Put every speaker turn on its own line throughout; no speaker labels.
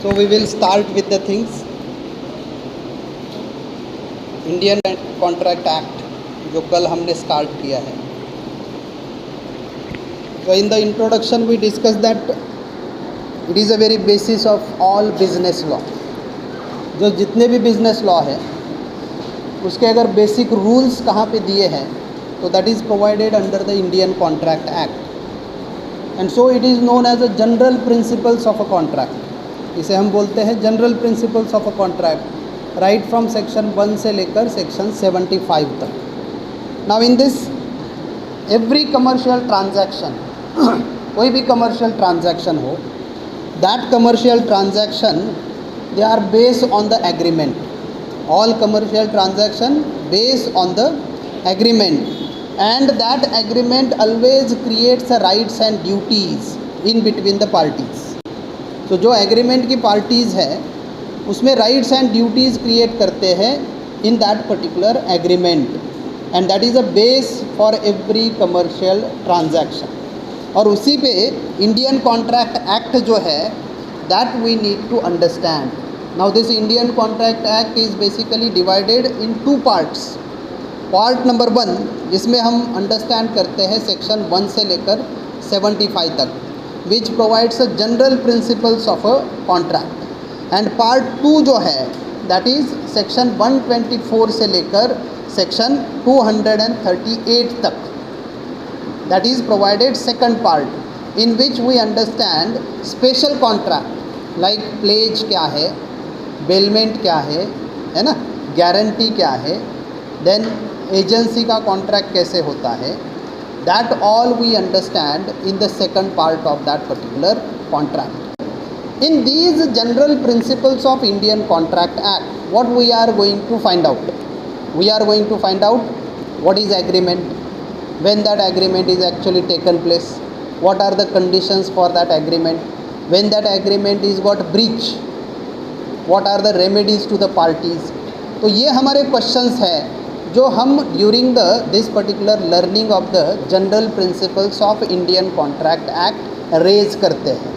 So we will start with the things. Indian contract act जो कल हमने start किया है. So in the introduction we discussed that it is a very basis of all business law. जो जितने भी business law है उसके अगर बेसिक रूल्स कहाँ पे दिए हैं तो that is provided under the Indian contract act. And so it is known as a general principles of a contract. इसे हम बोलते हैं general principles of a contract, right from section 1 से लेकर सेक्शन 75 तक. Now in this every commercial transaction, कोई भी commercial transaction हो, that commercial transaction they are based on the agreement. All commercial transaction based on the agreement, and that agreement always creates a rights and duties in between the parties. So जो agreement की parties है उसमें rights and duties create करते हैं in that particular agreement, and that is a base for every commercial transaction. और उसी पे Indian Contract Act जो है that we need to understand. Now this Indian Contract Act is basically divided in two parts. Part number 1 जिसमें हम understand करते हैं section 1 से लेकर 75 तक, which provides a general principles of a contract. And part 2 जो है that is सेक्शन 124 से लेकर सेक्शन 238 तक, that is provided second part, in which we understand special contract like pledge क्या है, बेलमेंट क्या है ना, गारंटी क्या है, देन एजेंसी का कॉन्ट्रैक्ट कैसे होता है, that all we understand in the second part of that particular contract. In these general principles of Indian contract act what we are going to find out? We are going to find out what is agreement, when that agreement is actually taken place, what are the conditions for that agreement, when that agreement is got breach, what are the remedies to the parties. तो ये हमारे questions हैं जो हम during this particular learning of the general principles of Indian Contract Act raise करते हैं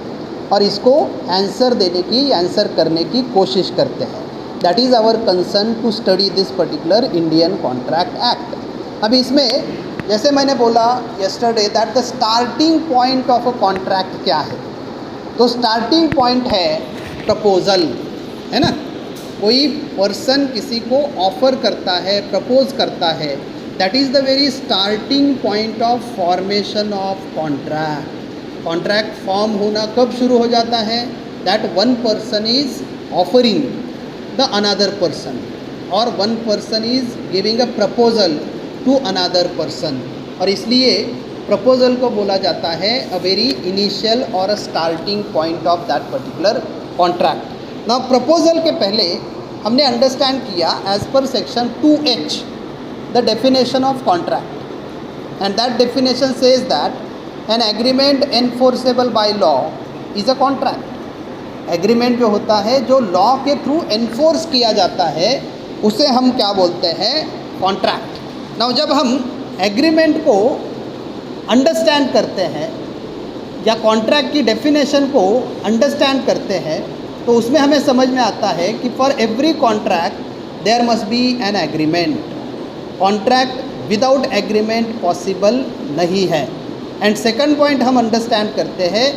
और इसको आंसर देने की, आंसर करने की कोशिश करते हैं. That is our concern to study this particular Indian Contract Act. अभी इसमें जैसे मैंने बोला yesterday that the starting point of a contract क्या है, तो starting point है proposal, है ना. कोई पर्सन किसी को ऑफ़र करता है, प्रपोज करता है, that is the very starting point of formation of contract. Contract form होना कब शुरू हो जाता है? That one person is offering the another person और one person is giving a proposal to another person, और इसलिए प्रपोजल को बोला जाता है अ वेरी इनिशियल और a starting point of that particular contract. ना प्रपोजल के पहले हमने अंडरस्टैंड किया as per section 2H the definition of contract, and that definition says that an agreement enforceable by law is a contract. Agreement जो होता है जो law के थ्रू एनफोर्स किया जाता है उसे हम क्या बोलते हैं? कॉन्ट्रैक्ट. नाउ जब हम एग्रीमेंट को अंडरस्टैंड करते हैं या कॉन्ट्रैक्ट की डेफिनेशन को अंडरस्टैंड करते हैं तो उसमें हमें समझ में आता है कि for every contract there must be an agreement. Contract without agreement possible नहीं है. एंड सेकंड पॉइंट हम अंडरस्टैंड करते हैं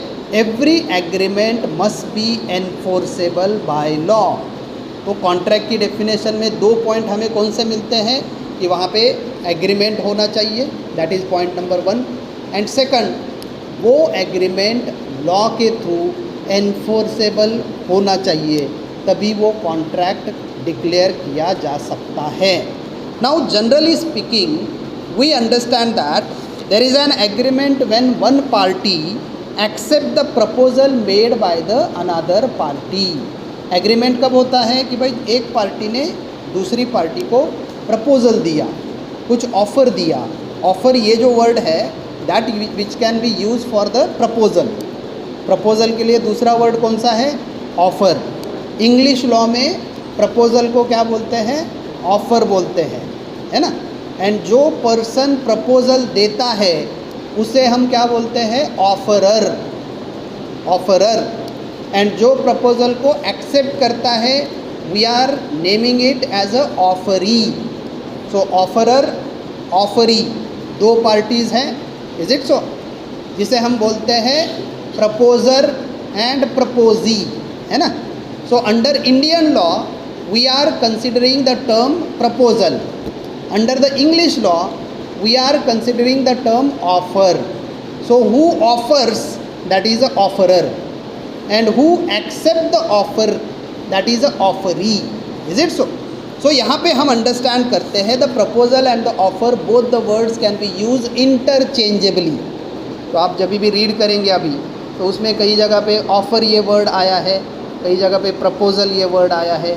every agreement must be enforceable by law. तो कॉन्ट्रैक्ट की डेफिनेशन में 2 पॉइंट हमें कौन से मिलते हैं कि वहाँ पे एग्रीमेंट होना चाहिए, that is point number 1, and second वो एग्रीमेंट लॉ के थ्रू एनफोर्सेबल होना चाहिए, तभी वो कॉन्ट्रैक्ट डिक्लेयर किया जा सकता है. Now generally speaking we understand that there is an agreement when one party accept the proposal made by the another party. Agreement कब होता है कि भाई एक पार्टी ने दूसरी पार्टी को प्रपोजल दिया, कुछ ऑफ़र दिया. ऑफ़र ये जो वर्ड है that which can be use for the proposal. Proposal के लिए दूसरा वर्ड कौन सा है? ऑफ़र. इंग्लिश लॉ में प्रपोजल को क्या बोलते हैं? ऑफ़र बोलते हैं, है ना. एंड जो पर्सन प्रपोजल देता है उसे हम क्या बोलते हैं? ऑफरर. ऑफरर. एंड जो प्रपोजल को एक्सेप्ट करता है we are naming it as a offeree. So offerer, offeree, दो पार्टीज़ हैं. Is it so? जिसे हम बोलते हैं प्रपोजर एंड प्रपोजी, है ना. So under Indian law we are considering the term proposal. Under the English law we are considering the term offer. So who offers, that is a offerer, and who accept the offer, that is a offeree. Is it so? So यहाँ पे हम understand करते हैं the proposal and the offer, both the words can be used interchangeably. तो आप जब भी read करेंगे अभी तो उसमें कई जगह पे ऑफ़र ये वर्ड आया है, कई जगह पे प्रपोजल ये वर्ड आया है,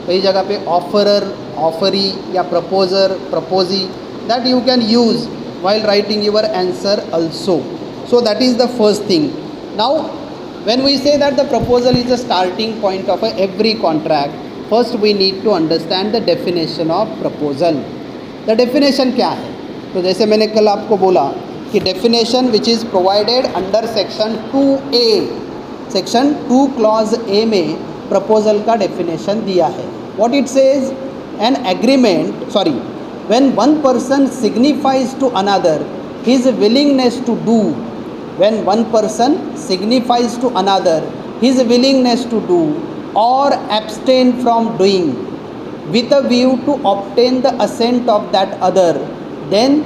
कई जगह पे ऑफरर, ऑफरी या proposer, प्रपोजी, that you can use while writing your answer also. So that is the first thing. Now when we say that the proposal is the starting point of every contract, first we need to understand the definition of proposal. The definition क्या है? तो जैसे मैंने कल आपको बोला कि definition which is provided under section 2A, section 2 clause A में proposal का definition दिया है. What it says? An agreement, sorry, when one person signifies to another his willingness to do, when one person signifies to another his willingness to do or abstain from doing with a view to obtain the assent of that other, then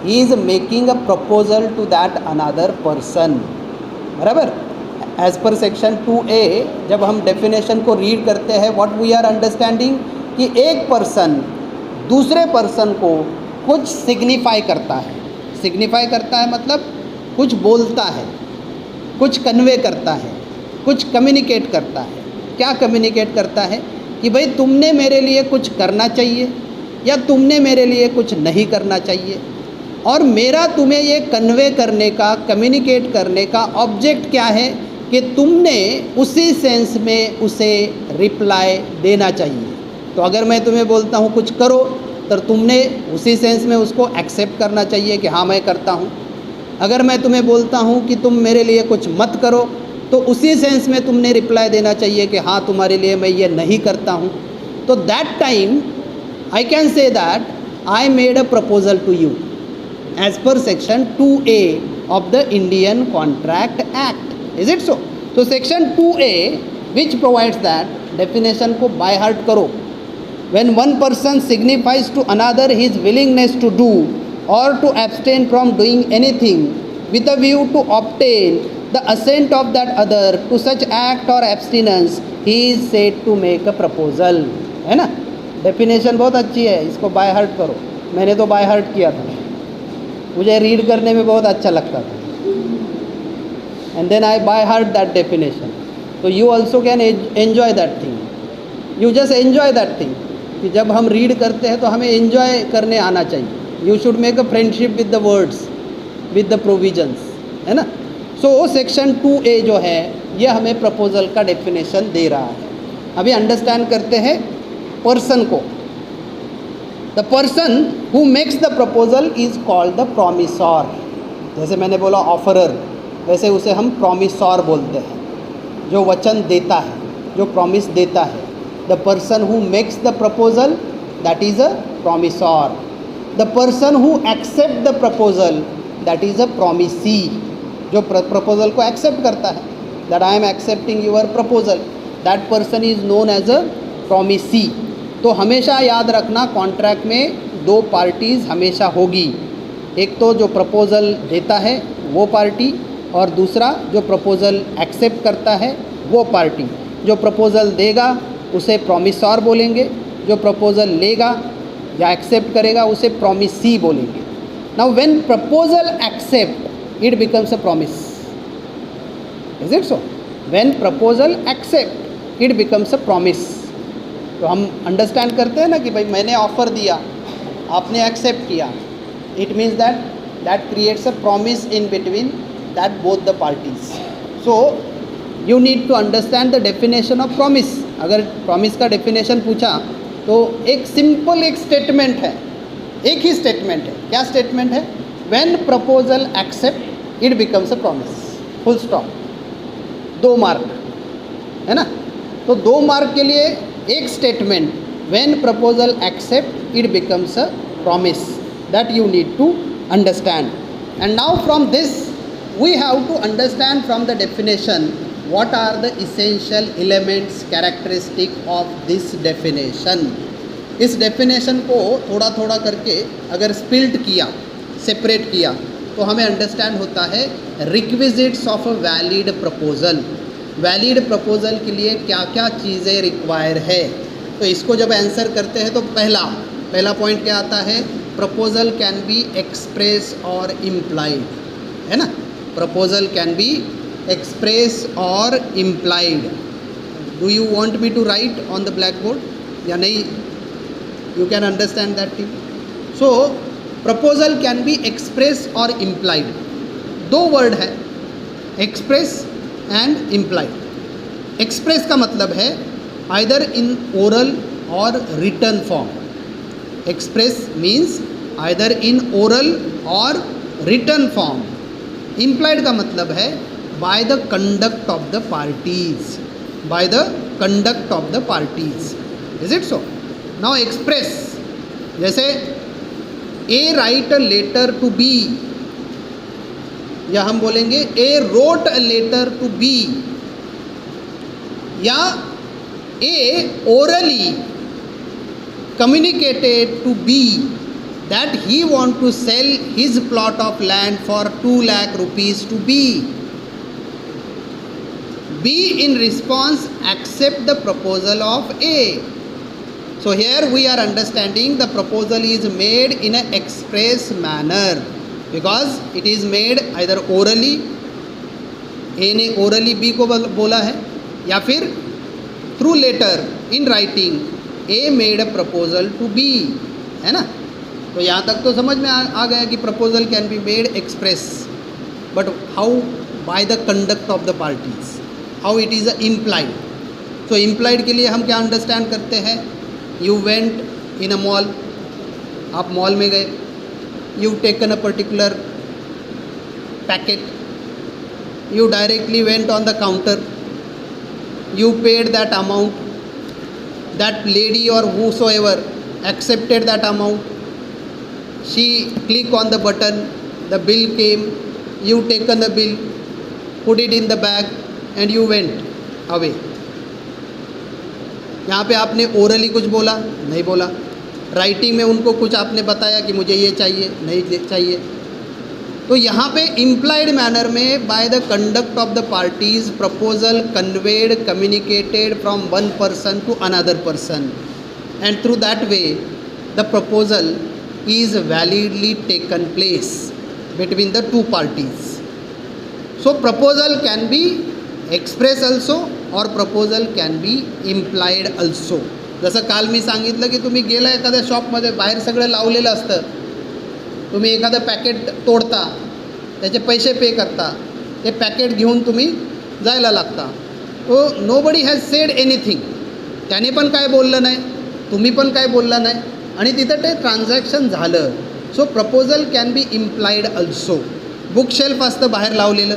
he is making a proposal to that another person. बराबर. As per section 2A जब हम definition को read करते हैं what we are understanding कि एक person दूसरे person को कुछ सिग्निफाई करता है. सिग्निफाई करता है मतलब कुछ बोलता है, कुछ कन्वे करता है, कुछ कम्युनिकेट करता है. क्या कम्युनिकेट करता है कि भाई तुमने मेरे लिए कुछ करना चाहिए या तुमने मेरे लिए कुछ नहीं करना चाहिए, और मेरा तुम्हें ये कन्वे करने का, कम्युनिकेट करने का ऑब्जेक्ट क्या है कि तुमने उसी सेंस में उसे रिप्लाई देना चाहिए. तो अगर मैं तुम्हें बोलता हूँ कुछ करो तो तुमने उसी सेंस में उसको एक्सेप्ट करना चाहिए कि हाँ मैं करता हूँ. अगर मैं तुम्हें बोलता हूँ कि तुम मेरे लिए कुछ मत करो तो उसी सेंस में तुमने रिप्लाई देना चाहिए कि हाँ तुम्हारे लिए मैं ये नहीं करता हूँ. तो that time I can say that I made a proposal to you as per section 2A of the Indian contract act. Is it so? तो section 2A which provides that definition को बाय हार्ट करो. When one person signifies to another his willingness to do or to abstain from doing anything with a view to obtain the assent of that other to such act or abstinence, he is said to make a proposal. है ना. Definition बहुत अच्छी है, इसको bye heart करो. मैंने तो by heart किया था, मुझे रीड करने में बहुत अच्छा लगता था, and then I by heart that definition. तो you also can enjoy that thing. You just enjoy that thing कि जब हम रीड करते हैं तो हमें एंजॉय करने आना चाहिए. You should make a friendship with the words, with the provisions, है ना. सो सेक्शन 2A जो है ये हमें प्रपोजल का डेफिनेशन दे रहा है. अभी अंडरस्टैंड करते हैं पर्सन को. The person who makes the proposal is called the promiser. जैसे मैंने बोला ऑफरर, वैसे उसे हम प्रॉमिसर बोलते हैं, जो वचन देता है, जो प्रॉमिस देता है. The person who makes the proposal, that is a promisor. The person who accepts the proposal, that is a promisee. जो proposal को accept करता है, that I am accepting your proposal, that person is known as a promisee. तो हमेशा याद रखना contract में दो पार्टीज़ हमेशा होगी. एक तो जो प्रपोजल देता है वो पार्टी, और दूसरा जो प्रपोजल एक्सेप्ट करता है वो पार्टी. जो प्रपोजल देगा उसे प्रॉमिसर बोलेंगे, जो प्रपोजल लेगा या एक्सेप्ट करेगा उसे प्रॉमिसी बोलेंगे. Now when proposal accept it becomes a promise. Is it so? When proposal accept it becomes a promise. तो हम अंडरस्टैंड करते हैं ना कि भाई मैंने ऑफ़र दिया, आपने एक्सेप्ट किया, it means that creates a promise in between that both the parties. So you need to understand the definition of promise. अगर प्रॉमिस का डेफिनेशन पूछा तो एक सिंपल एक स्टेटमेंट है, एक ही स्टेटमेंट है. क्या स्टेटमेंट है? When proposal accept it becomes a promise. Full stop. 2 mark. है ना। तो 2 मार्क के लिए एक statement, when proposal accept it becomes a promise, that you need to understand. And now from this we have to understand from the definition what are the essential elements characteristic of this definition. इस definition को थोड़ा थोड़ा करके अगर spilt किया, separate किया, तो हमें अंडरस्टैंड होता है requisites of a valid proposal. Valid proposal के लिए क्या क्या चीज़ें रिक्वायर है. तो इसको जब आंसर करते हैं तो पहला पॉइंट क्या आता है, प्रपोजल कैन बी एक्सप्रेस और इम्प्लाइड, है ना. Proposal can B express or implied. Do you want me to write on the blackboard या नहीं? You can understand that thing. So proposal can be express or implied. 2 word है, express and implied. express का मतलब है either in oral or written form. express means either in oral or written form. implied का मतलब है by the conduct of the parties. By the conduct of the parties. Is it so? Now express, जैसे A write a letter to B, या हम बोलेंगे A wrote a letter to B, या A orally communicated to B that he want to sell his plot of land for 2 lakh rupees to B. B in response accept the proposal of A. So here we are understanding the proposal is made in an express manner because it is made either orally, A ने orally B को बोला है, या फिर through letter in writing A made a proposal to B, है ना. तो यहाँ तक तो समझ में आ गया कि proposal can be made express, but how? By the conduct of the parties. How it is implied. So implied के लिए हम क्या अंडरस्टैंड करते हैं, you went in a mall, आप मॉल में गए, you taken a particular packet, you directly went on the counter, you paid that amount, that lady or whosoever accepted that amount, she click on the button, the bill came, you taken the bill, put it in the bag and you went away. यहाँ पे आपने orally कुछ बोला, नहीं बोला. Writing में उनको कुछ आपने बताया कि मुझे ये चाहिए, नहीं चाहिए. तो यहाँ पे इम्प्लाइड मैनर में by the conduct of the parties proposal conveyed, communicated from one person to another person, and through that way the proposal is validly taken place between the 2 parties. So proposal can be express also or proposal can be implied also. जसं काल मी सांगितलं की तुम्ही गेला एखाद्या शॉपमध्ये, बाहेर सगळं लावलेलं असतं, तुम्ही एखादं पॅकेट तोडता, त्याचे पैसे पे करता, ते पॅकेट घेऊन तुम्ही जायला लागता. तो नोबडी हॅज सेड एनिथिंग, त्याने पण काय बोललं नाही, तुम्ही पण काय बोलला नाही, आणि तिथं ते ट्रान्झॅक्शन झालं. So proposal can be implied also. Book shelf असतं बाहेर लावलेलं,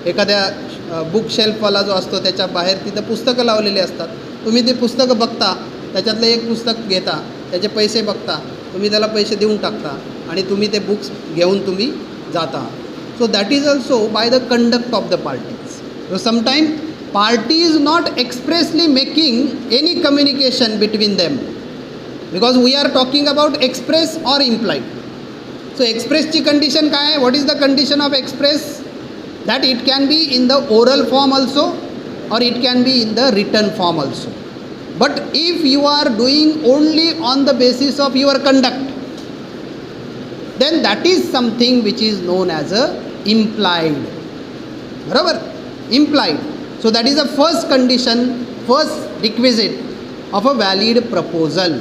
एखाद्या बुक शेल्फवाला जो असतो त्याच्या बाहेर तिथं पुस्तकं लावलेली असतात. तुम्ही ते पुस्तकं बघता, त्याच्यातलं एक पुस्तक घेता, त्याचे पैसे बघता, तुम्ही त्याला पैसे देऊन टाकता आणि तुम्ही ते बुक्स घेऊन तुम्ही जाता. So that is also by the conduct of the parties. So sometime party is not expressly making any communication between them, because we are talking about express और इम्प्लाइड. सो एक्सप्रेसची कंडिशन काय आहे? What is the condition of express? That it can be in the oral form also और it can be in the written form also. But if you are doing only on the basis of your conduct, then that is something which is known as a implied. बरोबर? Implied. So that is the first condition, first requisite of a valid proposal.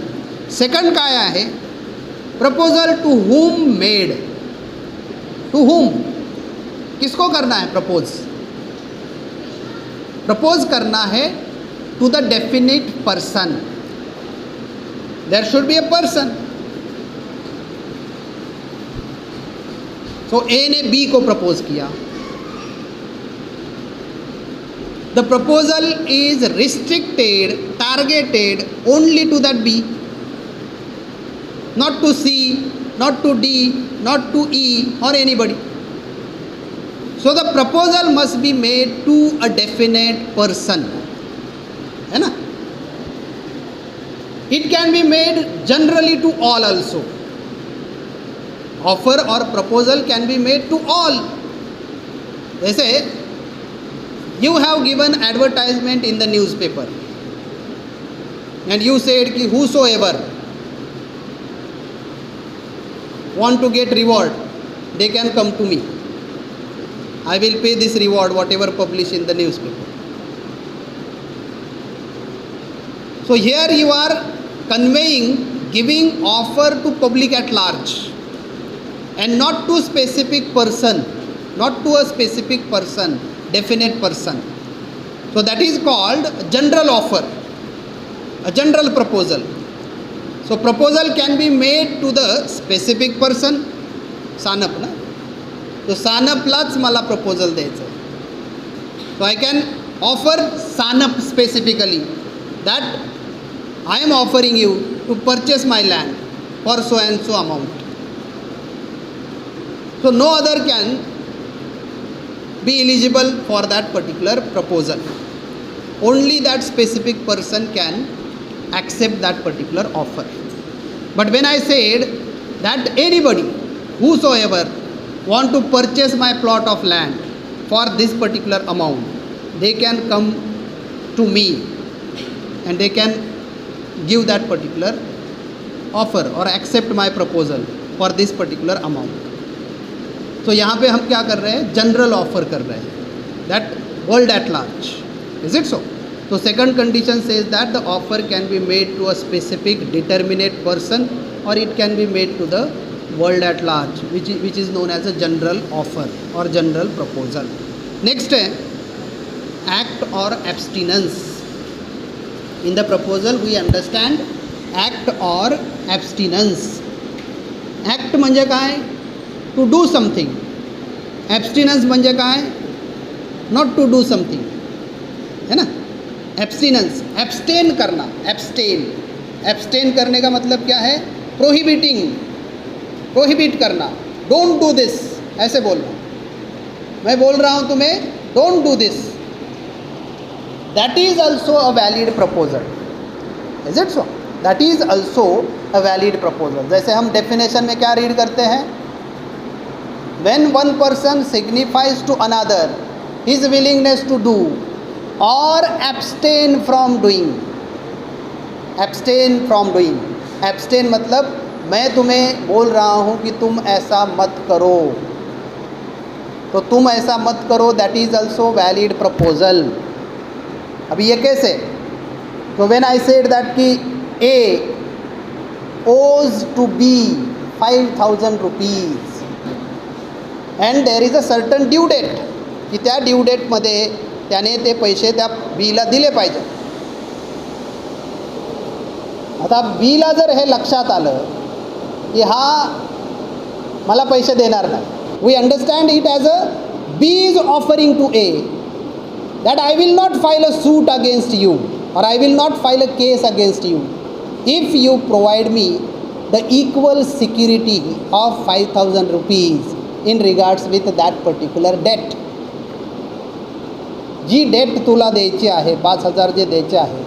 Second काय आहे? Proposal to whom made. To whom? किसको करना है propose? Propose करना है to the definite person. There should be a person. तो ए ने B को प्रपोज किया. The proposal is restricted, targeted only to that B, not to C, not to D, not to E or anybody. So the proposal must be made to a definite person, है ना? It can be made generally to all also. Offer or proposal can be made to all. जैसे you have given advertisement in the newspaper and you said कि whosoever want to get reward, they can come to me. I will pay this reward whatever published in the newspaper. So here you are conveying, giving offer to public at large and not to specific person, not to a specific person, definite person. So that is called general offer, a general proposal. So proposal can be made to the specific person, Sanap ना, तो सानपलाच मला proposal द्यायचं आहे. So I can offer Sanap specifically that I am offering you to purchase my land for so and so amount. So no other can be eligible for that particular proposal. Only that specific person can accept that particular offer. But when I said that anybody, whosoever want to purchase my plot of land for this particular amount, they can come to me and they can give that particular offer or accept my proposal for this particular amount. So यहाँ पे हम क्या कर रहे हैं? General offer कर रहे हैं, that world at large. Is it so? So second condition says that the offer can be made to a specific determinate person or it can be made to the world at large, which is known as a general offer or general proposal. Next है act or abstinence. In the proposal we understand act or abstinence. Act म्हणजे काय? To do something. Abstinence म्हणजे काय? Not to do something, है ना? Abstinence, abstain करना, abstain. Abstain करने का मतलब क्या है? Prohibiting, prohibit करना. Don't do this, ऐसे बोलना. मैं बोल रहा हूँ तुम्हें don't do this. That is also a valid proposal. Is it so? That is also a valid proposal. जैसे हम definition में क्या read करते हैं? When one person signifies to another his willingness to do or abstain from doing. Abstain from doing. Abstain मतलब मैं तुम्हें बोल रहा हूँ कि तुम ऐसा मत करो, तो तुम ऐसा मत करो, that is also valid proposal. अभी ये कैसे? तो when I said that कि A owes to B 5,000 rupees and there is a certain due date, की त्या ड्यू डेटमध्ये त्याने ते पैसे त्या बीला दिले पाहिजे. आता बीला जर हे लक्षात आलं की हा मला पैसे देणार नाही, we understand it as a B is offering to A that I will not file a suit against you or I will not file a case against you if you provide me the equal security of 5,000 rupees in regards with that particular debt. जी debt तुला द्यायची आहे 5,000 जे द्यायचे आहे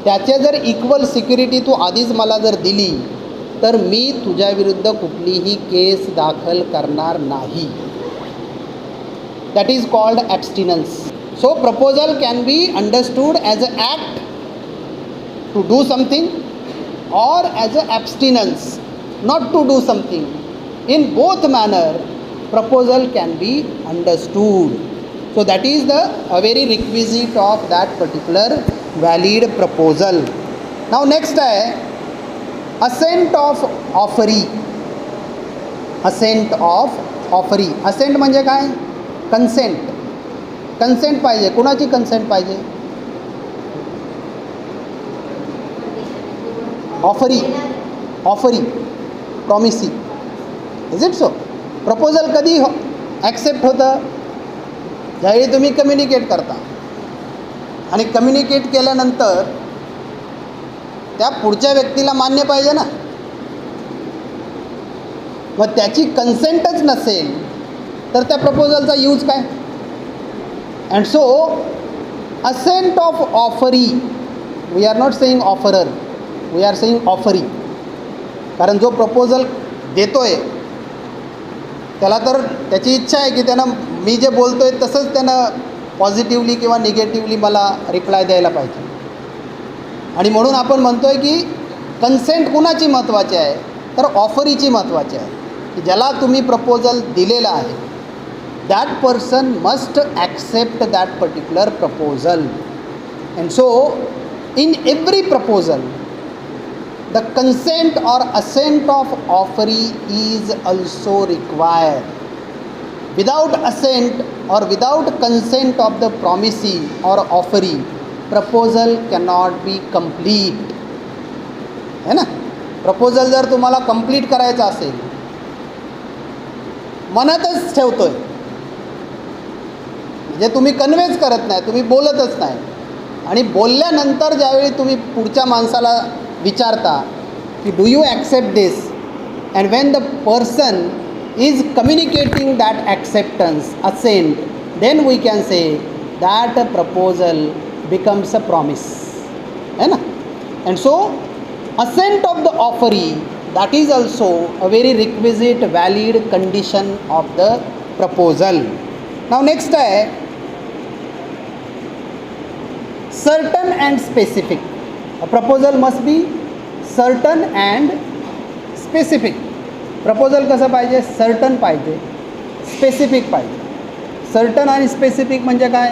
त्याचे जर equal security तू आधीच मला जर दिली तर मी तुझ्या विरुद्ध कुठलीही केस दाखल करणार नाही. That is called abstinence. So proposal can be understood as an act to do something or as an abstinence not to do something. In both manner proposal can be understood. So that is the a very requisite of that particular valid proposal. Now next है assent of offeree. Assent of offeree. Assent म्हणजे काय? Consent. Consent पाहिजे. कोणाची consent पाहिजे? Offeree, offeree, promisee. Is it so? Proposal कधी accept होतं? ज्यावेळी तुम्ही कम्युनिकेट करता. आणि कम्युनिकेट केल्यानंतर त्या पुढच्या व्यक्तीला मान्य पाहिजे ना. मग त्याची कन्सेंटच नसेल तर त्या प्रपोजलचा यूज काय. And so assent of offeree, we are not saying offerer, we are saying offeree. कारण जो प्रपोजल देतो आहे त्याला तर त्याची इच्छा आहे की त्यानं मी जे बोलतो आहे तसंच त्यानं पॉझिटिव्हली किंवा निगेटिव्हली मला रिप्लाय द्यायला पाहिजे. आणि म्हणून आपण म्हणतो आहे की कन्सेंट कुणाची महत्त्वाची आहे, तर ऑफरीची महत्त्वाची आहे. की ज्याला तुम्ही प्रपोजल दिलेला आहे that person must accept that particular proposal. And so in every proposal the consent or assent of offeree is also required. Without assent or without consent of the promisee or offeree, proposal cannot be complete. है ना. Proposal जर तुम्हाला complete करायचं असेल, मनातच ठेवतोय म्हणजे तुम्ही कन्व्हेन्स करत नाही, तुम्ही बोलतच नाही, आणि बोलल्यानंतर ज्यावेळी तुम्ही पुढच्या माणसाला विचारता की do you accept this, and when the person is communicating that acceptance assent, then we can say that proposal becomes a promise. है ना. And so assent of the offeree that is also a very requisite valid condition of the proposal. Now next आहे certain and specific. A proposal must be certain and specific. Proposal कसं पाहिजे, certain पाहिजे, specific पाहिजे. Certain आणि specific म्हणजे काय,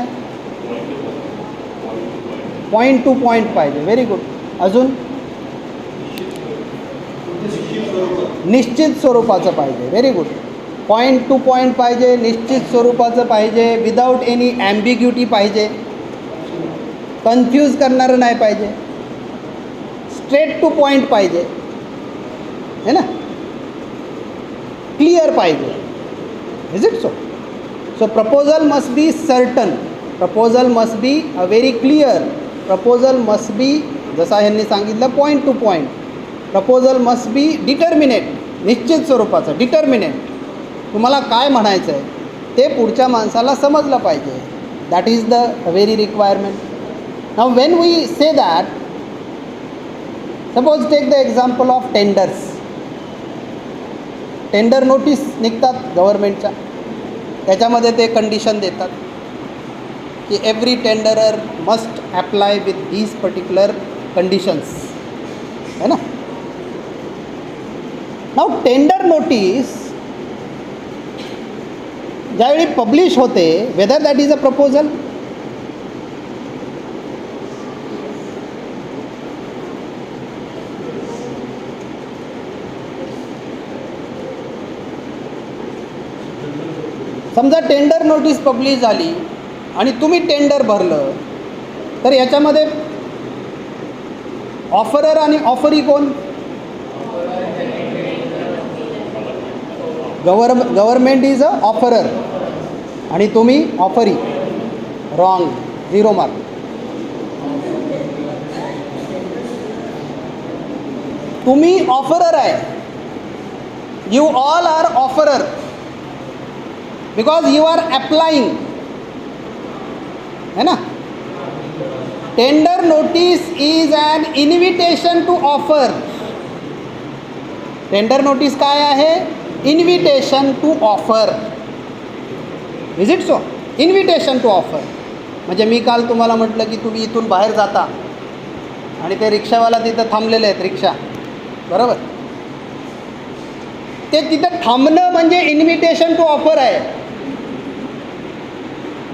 point two point पाहिजे. Very good. अजून निश्चित स्वरूपाचं पाहिजे. Very good. Point two point पाहिजे, निश्चित स्वरूपाचं पाहिजे, विदाऊट एनी ॲम्बिग्युटी पाहिजे, कन्फ्यूज करणारं नाही पाहिजे, स्ट्रेट टू पॉईंट पाहिजे. है ना. क्लिअर पाहिजे. Is it so. So proposal must be certain, proposal must be a very clear, proposal must B जसा ह्यांनी सांगितलं point two point. Proposal must B determinate, निश्चित स्वरूपाचं. डिटर्मिनेट, तुम्हाला काय म्हणायचं आहे ते पुढच्या माणसाला समजलं पाहिजे. That is the very requirement. Now when we say that, suppose take the example of tenders. Tender notice निघतात गव्हर्मेंटच्या, त्याच्यामध्ये ते कंडिशन देतात की every tenderer must apply with these particular conditions. है ना. नाव टेंडर नोटीस ज्यावेळी पब्लिश होते, whether that is a proposal, समजा टेंडर नोटीस पब्लिश झाली आणि तुम्ही टेंडर भरलं, तर याच्यामध्ये ऑफरर आणि ऑफरी कोण, गव्हर्मेंट इज अ ऑफरर आणि तुम्ही ऑफरी. Wrong, 0 mark. तुम्ही ऑफरर आहे, you all are offerer because you are applying. है ना. Tender notice is an invitation to offer. Tender notice काय आहे, invitation to offer. Is it so. Invitation to offer म्हणजे मी काल तुम्हाला म्हटलं की तुम्ही इथून बाहेर जाता आणि ते रिक्षावाला तिथं थांबलेले आहेत, रिक्षा, बरोबर. ते तिथं थांबणं म्हणजे इन्व्हिटेशन टू ऑफर आहे.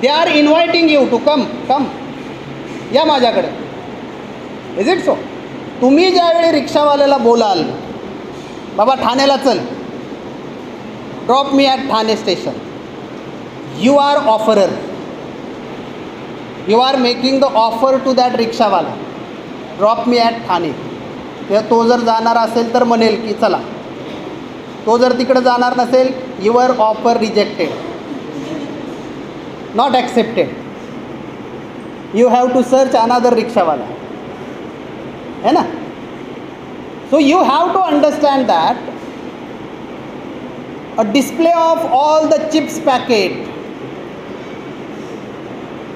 They are inviting you to come, या माझ्याकडे. Is it so. तुम्ही ज्यावेळी रिक्षावाल्याला बोलाल बाबा ठाण्याला चल, drop me at Thane station, you are offerer. You are making the offer to that रिक्षावाला, ड्रॉप मी ॲट ठाणे. तो जर जाणार असेल तर म्हणेल की चला, तो जर तिकडे जाणार नसेल, your offer rejected, not accepted. you have to search another rickshaw wala, है ना. So you have to understand that a display of all the chips packet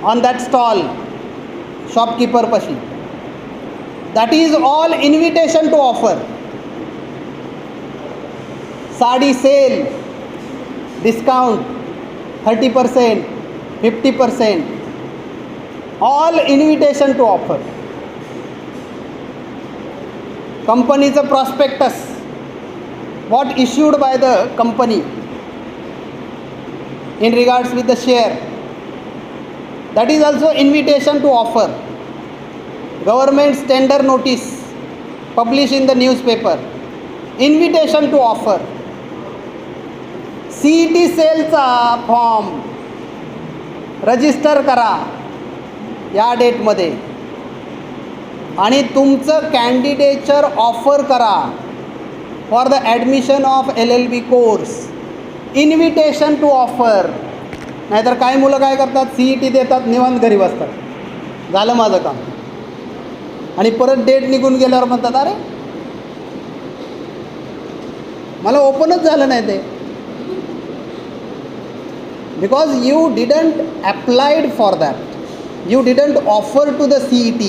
on that stall, shopkeeper pashi, that is all invitation to offer. Sadi sale, discount, 30%, 50%, all invitation to offer. Company's prospectus, what issued by the company in regards with the share, that is also invitation to offer. Government's tender notice published in the newspaper, invitation to offer. CET सेलचा form register करा या डेटमध्ये आणि तुमचं candidature offer करा for the admission of LLB course, invitation to offer. नाहीतर काही मुलं काय करतात, CET देतात, निवांत घरी बसतात, झालं माझं काम, आणि परत डेट निघून गेल्यावर म्हणतात अरे मला ओपनच झालं नाही ते. Because you didn't applied for that, you didn't offer to the CET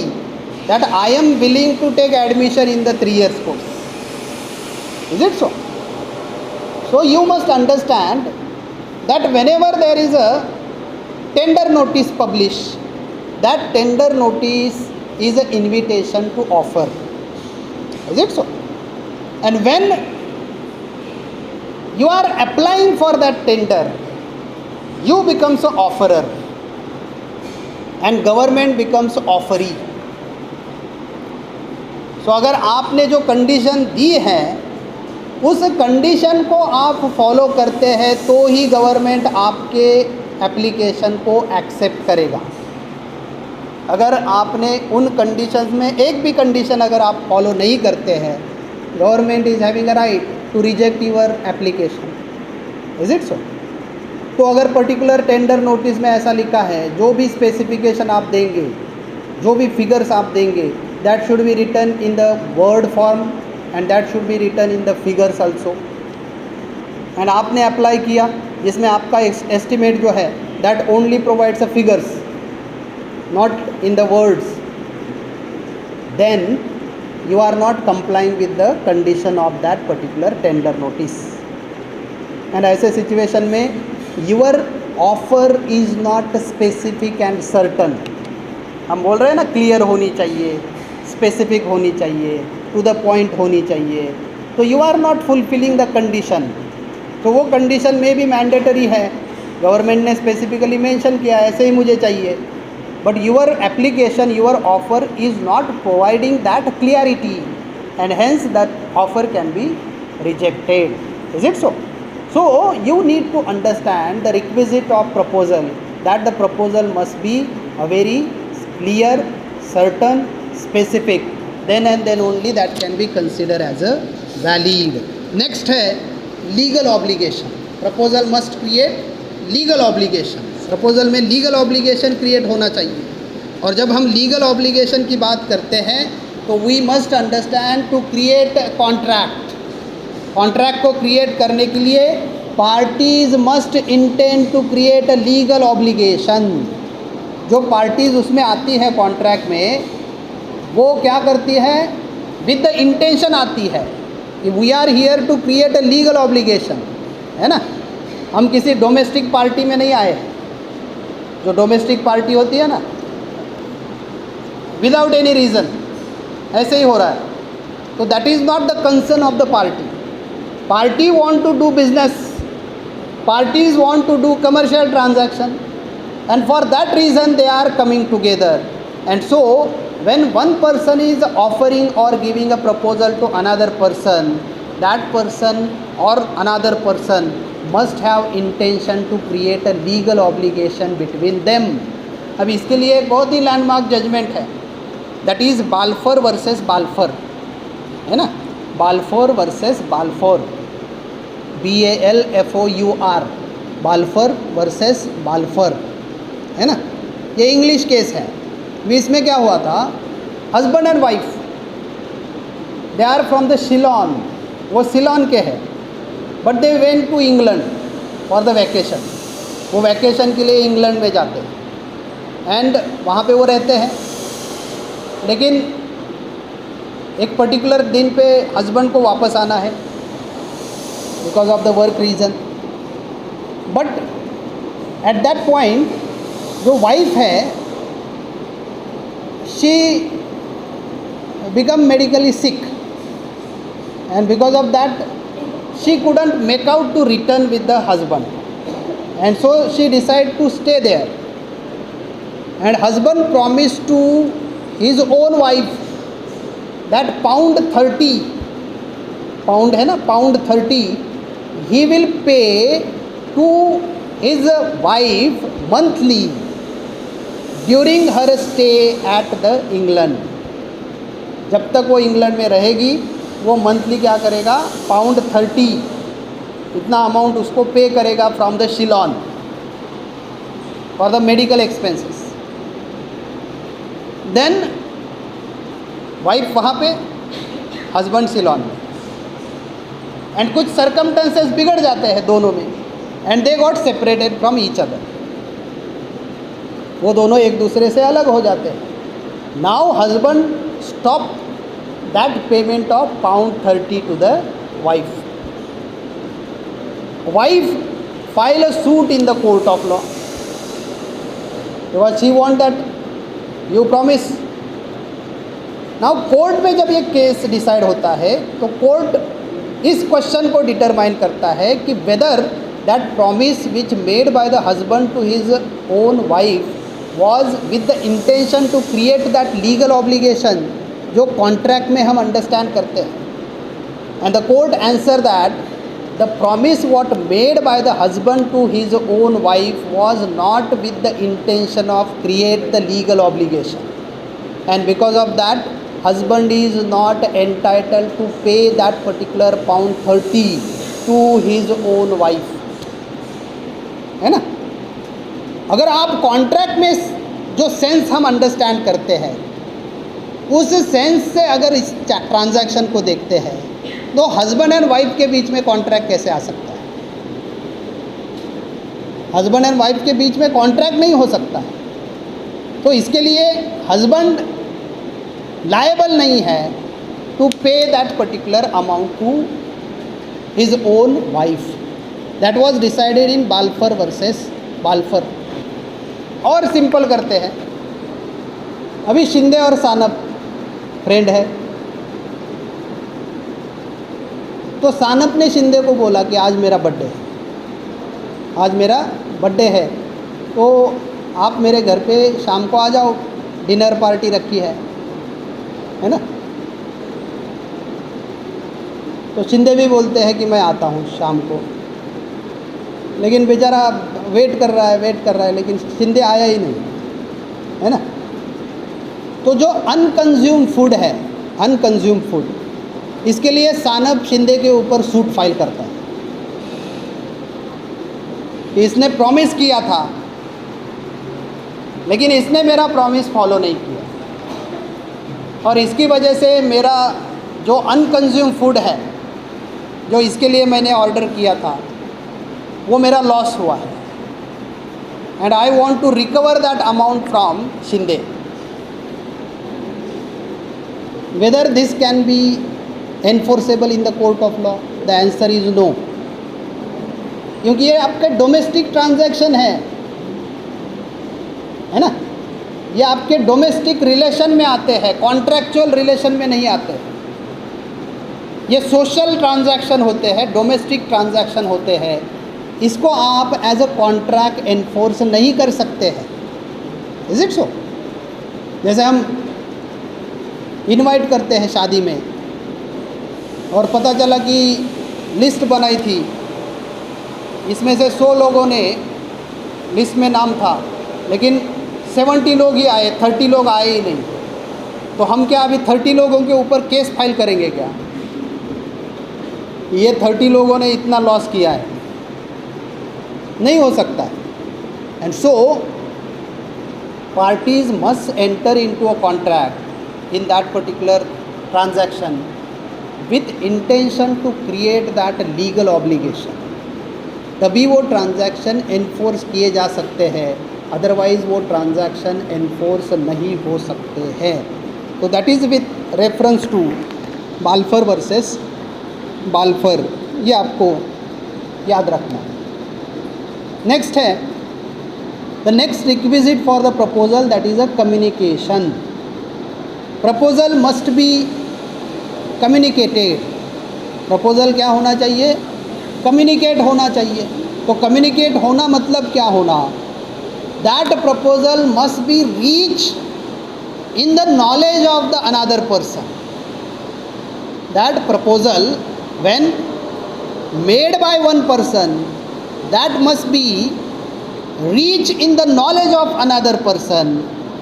that I am willing to take admission in the 3 years course. Is it so? So you must understand that whenever there is a tender notice published, that tender notice is an invitation to offer. Is it so? And when you are applying for that tender, you becomes an offerer and government becomes offeree. So अगर आपने जो condition दी है उस condition को आप follow करते हैं तो ही गवर्नमेंट आपके एप्लीकेशन को एक्सेप्ट करेगा. अगर आपने उन कंडीशंस में एक भी कंडीशन अगर आप फॉलो नहीं करते हैं, government is having a right to reject your application. Is it so? तो अगर पर्टिकुलर टेंडर नोटिस में ऐसा लिखा है, जो भी स्पेसिफिकेशन आप देंगे, जो भी फिगर्स आप देंगे, that should be written in the word form and that should be written in the figures also. And आपने अप्लाई किया जिसमें आपका एस्टिमेट जो है that only provides a figures, not in the words, then you are not complying with the condition of that particular tender notice. And ऐसे situation में your offer is not specific and certain. हम बोल रहे हैं ना, clear होनी चाहिए, specific होनी चाहिए, टू द पॉइंट होनी चाहिए. तो you are not fulfilling the condition. तो वो कंडीशन में भी मैंडेटरी है, गवर्नमेंट ने स्पेसिफिकली मेंशन किया ऐसे ही मुझे चाहिए. But your application, your offer is not providing that clarity, and hence that offer can be rejected. Is it so? So you need to understand the requisite of proposal, that the proposal must be a very clear, certain, specific. Then and then only that can be considered as a valid. Next है legal obligation. Proposal must create legal obligation. Proposal में legal obligation create होना चाहिए. और जब हम legal obligation की बात करते हैं तो we must understand to create contract. Contract को क्रिएट करने के लिए parties must intend to create a legal obligation. जो पार्टीज़ उसमें आती है कॉन्ट्रैक्ट में, वो क्या करती है, विद द इंटेंशन आती है कि we are here to create a legal obligation. है ना, हम किसी डोमेस्टिक पार्टी में नहीं आए. जो डोमेस्टिक पार्टी होती है ना, विदाउट एनी रीज़न ऐसे ही हो रहा है, तो that is not the concern of the party. Party want to do business, parties want to do commercial transaction, and for that reason they are coming together. And so when one person is offering or giving a proposal to another person, that person or another person must have intention to create a legal obligation between them. अब इसके लिए एक बहुत ही landmark judgement है, that is Balfour versus Balfour. है ना, Balfour versus Balfour, BALFOUR, Balfour versus Balfour. है ना, ये इंग्लिश केस है. इसमें क्या हुआ था, husband and wife they are from the Ceylon, वो सिलोन के हैं, but they went to England for the vacation, वो वैकेशन के लिए इंग्लैंड में जाते हैं एंड वहाँ पे वो रहते हैं। लेकिन एक पर्टिकुलर दिन पे हस्बैंड को वापस आना है because of the work reason, but at that point जो वाइफ है she become medically sick and because of that she couldn't make out to return with the husband, and so she decided to stay there, and husband promised to his own wife that pound 30 pound है ना, pound 30 he will pay to his wife monthly during her stay at the England। जब तक वो England में रहेगी वो monthly क्या करेगा, पाउंड 30 इतना अमाउंट उसको पे करेगा from the Ceylon for the medical expenses. Then wife वहाँ पे, हस्बैंड शिलोन में, एंड कुछ सर्कमस्टेंसेस बिगड़ जाते हैं दोनों में and they got separated from each other, वो दोनों एक दूसरे से अलग हो जाते हैं। Now husband stop that payment of pound 30 to the wife. Wife file a suit in the court of law because she want that you promise. Now court में जब ये केस डिसाइड होता है तो कोर्ट इस क्वेश्चन को determine करता है कि whether that promise which made by the husband to his own wife was with the intention to create that legal obligation जो कॉन्ट्रैक्ट में हम अंडरस्टैंड करते हैं। And the court answer that the promise what made by the husband to his own wife was not with the intention of create the legal obligation, and because of that husband is not entitled to pay that particular pound 30 to his own wife. है ना, अगर आप contract में जो sense हम understand करते हैं उस सेंस से अगर इस ट्रांजैक्शन को देखते हैं तो हस्बैंड एंड वाइफ के बीच में कॉन्ट्रैक्ट कैसे आ सकता है? हस्बैंड एंड वाइफ के बीच में कॉन्ट्रैक्ट नहीं हो सकता है। तो इसके लिए हस्बैंड लायबल नहीं है to pay that particular amount to his own wife. That was decided in Balfour versus Balfour. और सिंपल करते हैं, अभी शिंदे और सानप फ्रेंड है, तो सानप ने शिंदे को बोला कि आज मेरा बर्थडे है, आज मेरा बर्थडे है, तो आप मेरे घर पे शाम को आ जाओ, डिनर पार्टी रखी है ना। तो शिंदे भी बोलते हैं कि मैं आता हूँ शाम को, लेकिन बेचारा वेट कर रहा है, लेकिन शिंदे आया ही नहीं, है ना। तो जो अनकंज्यूम फूड है, अनकंज्यूम फूड, इसके लिए सानप शिंदे के ऊपर सूट फाइल करता है कि इसने प्रॉमिस किया था लेकिन इसने मेरा प्रॉमिस फॉलो नहीं किया, और इसकी वजह से मेरा जो अनकंज्यूम फूड है जो इसके लिए मैंने ऑर्डर किया था वो मेरा लॉस हुआ है, and I want to recover that amount from Shinde. Whether this can be enforceable in the court of law? The answer is no, क्योंकि ये आपके डोमेस्टिक ट्रांजैक्शन है ना, ये आपके डोमेस्टिक रिलेशन में आते हैं, कॉन्ट्रैक्चुअल रिलेशन में नहीं आते। ये सोशल ट्रांजैक्शन होते हैं, डोमेस्टिक ट्रांजैक्शन होते हैं, इसको आप एज अ कॉन्ट्रैक्ट एनफोर्स नहीं कर सकते हैं। इज इट सो? जैसे हम इनवाइट करते हैं शादी में और पता चला कि लिस्ट बनाई थी, इसमें से 100 लोगों ने लिस्ट में नाम था, लेकिन 70 लोग ही आए, 30 लोग आए ही नहीं। तो हम क्या अभी 30 लोगों के ऊपर केस फाइल करेंगे क्या? ये 30 लोगों ने इतना लॉस किया है, नहीं हो सकता है। And so parties must enter into a contract in that particular transaction with intention to create that legal obligation, तभी वो ट्रांजैक्शन एनफोर्स किए जा सकते हैं, अदरवाइज़ वो ट्रांजैक्शन एनफोर्स नहीं हो सकते हैं. तो that is with reference to Balfour versus Balfour, ये आपको याद रखना है. नेक्स्ट है the next requisite for the proposal, that is a communication. Proposal must be communicated. Proposal क्या होना चाहिए? कम्युनिकेट होना चाहिए. तो कम्युनिकेट होना मतलब क्या होना? That proposal must be reach in the knowledge of the another person. That proposal when made by one person, that must be reach in the knowledge of another person,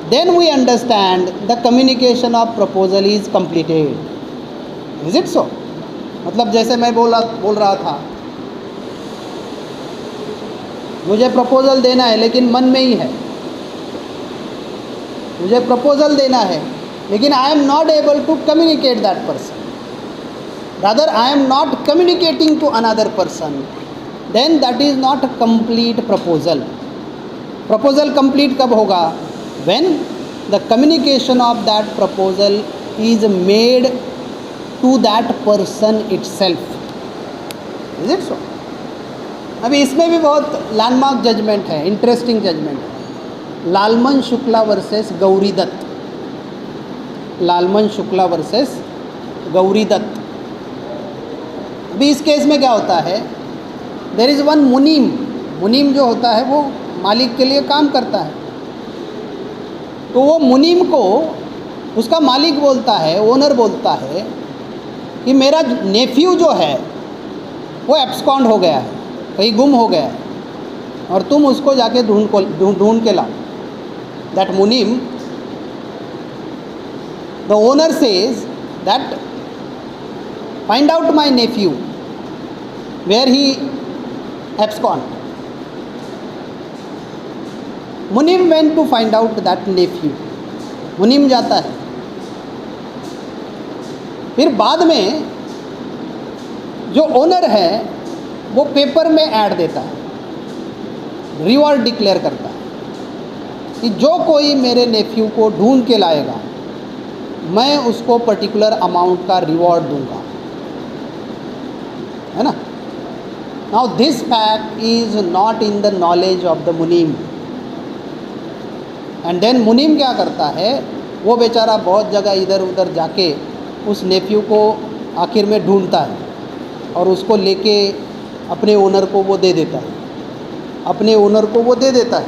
then we understand the communication of proposal is completed. Is it so? मतलब जैसे मैं बोल रहा था, मुझे proposal देना है लेकिन मन में ही है, मुझे प्रपोजल देना है लेकिन I am not able to communicate that person, rather I am not communicating to another person, then that is not complete proposal. Proposal complete कब होगा? When the communication of that proposal is made to that person itself. Is it so? अभी इसमें भी बहुत landmark judgement है, interesting judgement है. Lalman Shukla versus Gauri Dutt. Lalman Shukla versus Gauri Dutt. अभी इस केस में क्या होता है? देयर इज़ वन मुनीम. मुनीम जो होता है वो मालिक के लिए काम करता है. तो वो मुनीम को उसका मालिक बोलता है, ओनर बोलता है कि मेरा नेफ्यू जो है वो एब्सकॉन्ड हो गया है, कहीं गुम हो गया है, और तुम उसको जाके ढूंढ के लाओ. दैट मुनीम, the owner says that find out my nephew where he absconded. मुनीम went to find out that nephew. मुनीम जाता है, फिर बाद में जो ओनर है वो पेपर में ऐड देता है, रिवॉर्ड डिक्लेयर करता है कि जो कोई मेरे नेफ्यू को ढूंढ के लाएगा मैं उसको पर्टिकुलर अमाउंट का रिवॉर्ड दूंगा, है ना. Now this fact is not in the knowledge of the मुनीम. एंड देन मुनीम क्या करता है? वो बेचारा बहुत जगह इधर उधर जाके उस नेफ्यू को आखिर में ढूंढता है और उसको लेके अपने ओनर को वो दे देता है, अपने ओनर को वो दे देता है.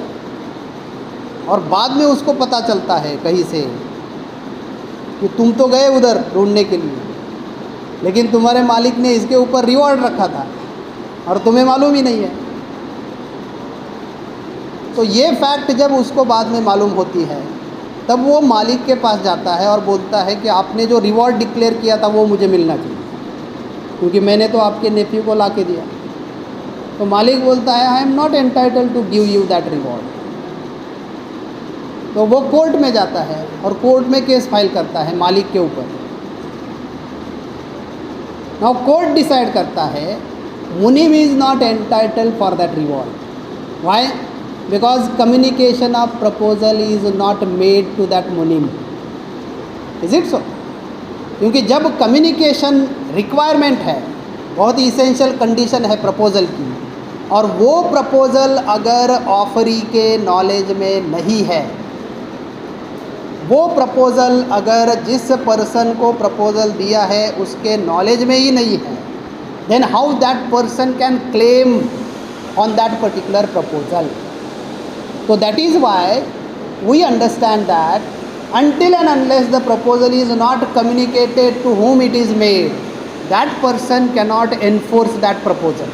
और बाद में उसको पता चलता है कहीं से कि तुम तो गए उधर ढूंढने के लिए, लेकिन तुम्हारे मालिक ने इसके ऊपर रिवॉर्ड रखा था और तुम्हें मालूम ही नहीं है. तो ये फैक्ट जब उसको बाद में मालूम होती है तब वो मालिक के पास जाता है और बोलता है कि आपने जो रिवॉर्ड डिक्लेयर किया था वो मुझे मिलना चाहिए, क्योंकि मैंने तो आपके नेफ्यू को ला के दिया. तो मालिक बोलता है I am not entitled to give you that reward. तो वो कोर्ट में जाता है और कोर्ट में केस फाइल करता है मालिक के ऊपर. नाउ कोर्ट डिसाइड करता है मुनीम is not entitled for that reward. Why? Because communication of proposal is not made to that मुनीम. Is it so? क्योंकि जब कम्युनिकेशन रिक्वायरमेंट है, बहुत ही इसेंशियल कंडीशन है प्रपोजल की, और वो प्रपोजल अगर ऑफरी के नॉलेज में नहीं है, वो प्रपोजल अगर जिस पर्सन को प्रपोजल दिया है उसके नॉलेज में ही नहीं है, then how that person can claim on that particular proposal. So that is why we understand that until and unless the proposal is not communicated to whom it is made, that person cannot enforce that proposal.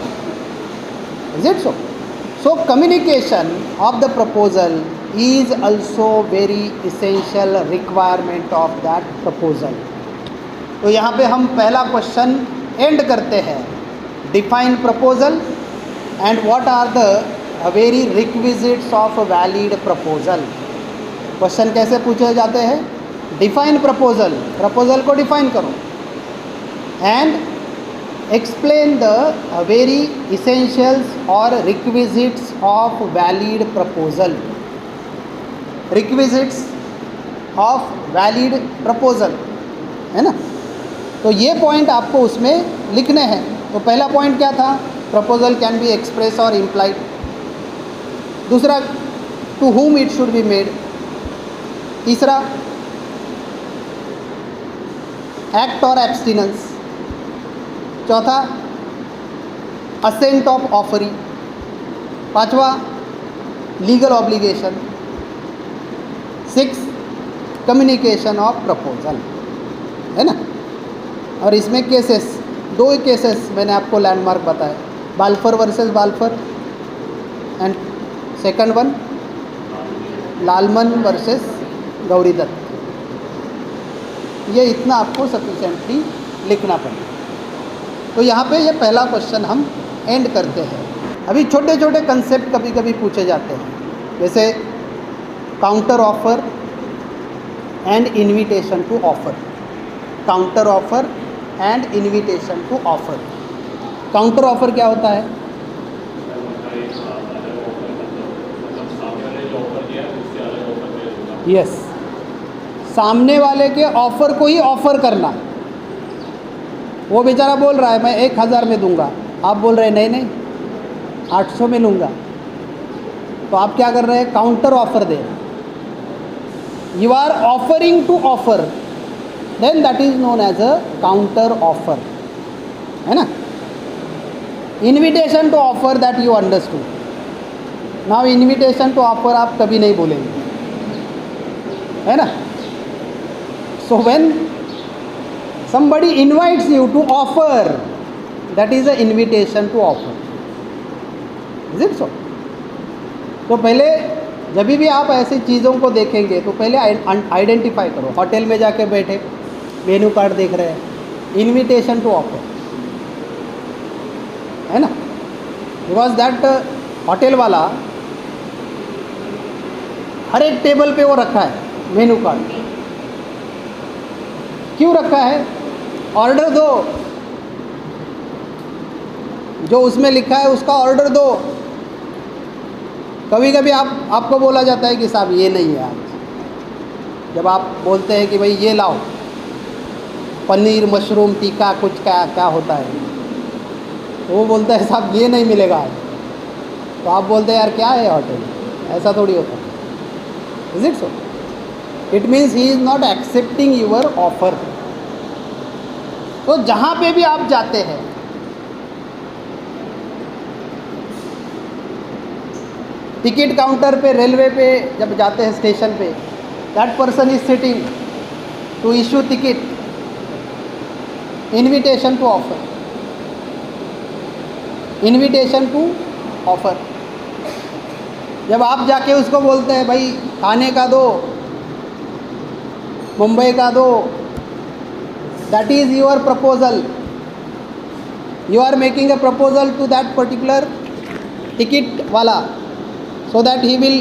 Is it so? So communication of the proposal is also very essential requirement of that proposal. तो यहाँ पे हम पहला question and करते हैं. Define proposal and what are the very requisites of a valid proposal. Question कैसे पूछे जाते हैं? डिफाइन प्रपोजल, प्रपोजल को डिफाइन करो, and explain the very essentials और requisites of valid proposal, requisites of valid proposal, है ना। तो ये पॉइंट आपको उसमें लिखने हैं। तो पहला पॉइंट क्या था? प्रपोजल कैन बी एक्सप्रेस और इम्प्लाइड। दूसरा, to whom it should be made. तीसरा, एक्ट और एब्सटिनेंस। चौथा, असेंट ऑफ ऑफरी। पांचवा, legal obligation. 6, communication of proposal, है ना। और इसमें केसेस, 2 केसेस मैंने आपको लैंडमार्क बताए, Balfour versus Balfour, and second one Lalman versus Gauridutt. ये इतना आपको सफिशेंटली लिखना पड़ेगा। तो यहाँ पे ये पहला क्वेश्चन हम एंड करते हैं। अभी छोटे छोटे कंसेप्ट कभी कभी पूछे जाते हैं, जैसे counter offer and invitation to offer. Counter offer and invitation to offer. Counter offer क्या होता है? यस, सामने वाले के ऑफर को ही ऑफर करना। वो बेचारा बोल रहा है मैं 1000 में दूंगा, आप बोल रहे हैं नहीं नहीं 800 में लूँगा, तो आप क्या कर रहे हैं? काउंटर ऑफर दे रहे हैं। You are offering to offer, then that is known as a counter offer, है ना। Invitation to offer, that you understood. Now invitation to offer आप कभी नहीं बोलेंगे, है ना। So when somebody invites you to offer, that is a invitation to offer, is it so? तो पहले जब भी आप ऐसी चीज़ों को देखेंगे तो पहले आइडेंटिफाई करो। होटल में जाके बैठे मेनू कार्ड देख रहे हैं, इन्विटेशन टू ऑफर, है ना। बिकॉज दैट होटल वाला हर एक टेबल पे वो रखा है मेनू कार्ड। क्यों रखा है? ऑर्डर दो, जो उसमें लिखा है उसका ऑर्डर दो। कभी कभी आपको बोला जाता है कि साहब ये नहीं है आज। जब आप बोलते हैं कि भाई ये लाओ, पनीर मशरूम टिक्का कुछ क्या होता है, तो वो बोलता है साहब ये नहीं मिलेगा आज। तो आप बोलते हैं यार क्या है होटल, ऐसा थोड़ी होता है। Is it so? It means he is not accepting your offer. तो जहाँ पे भी आप जाते हैं, टिकट काउंटर पे, रेलवे पे जब जाते हैं स्टेशन पे, that person is sitting to issue ticket, invitation to offer, invitation to offer. जब आप जाके उसको बोलते हैं भाई खाने का दो, मुंबई का दो, that is your proposal. You are making a proposal to that particular ticket wala, so that he will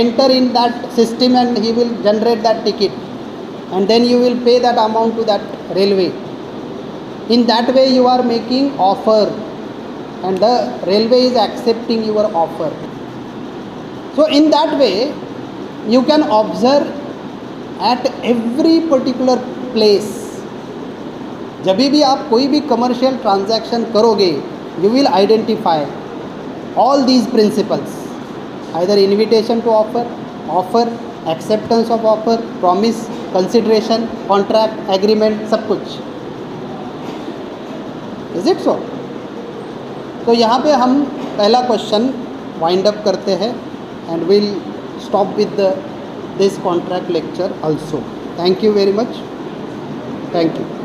enter in that system and he will generate that ticket, and then you will pay that amount to that railway. In that way you are making offer and the railway is accepting your offer. So in that way you can observe at every particular place, जब भी आप कोई भी commercial transaction करोगे, you will identify all these principles, either invitation to offer, offer, acceptance of offer, promise, consideration, contract, agreement, सब कुछ। Is it so? तो यहाँ पे हम पहला क्वेश्चन वाइंड अप करते हैं and will stop with this contract lecture also. Thank you very much. Thank you.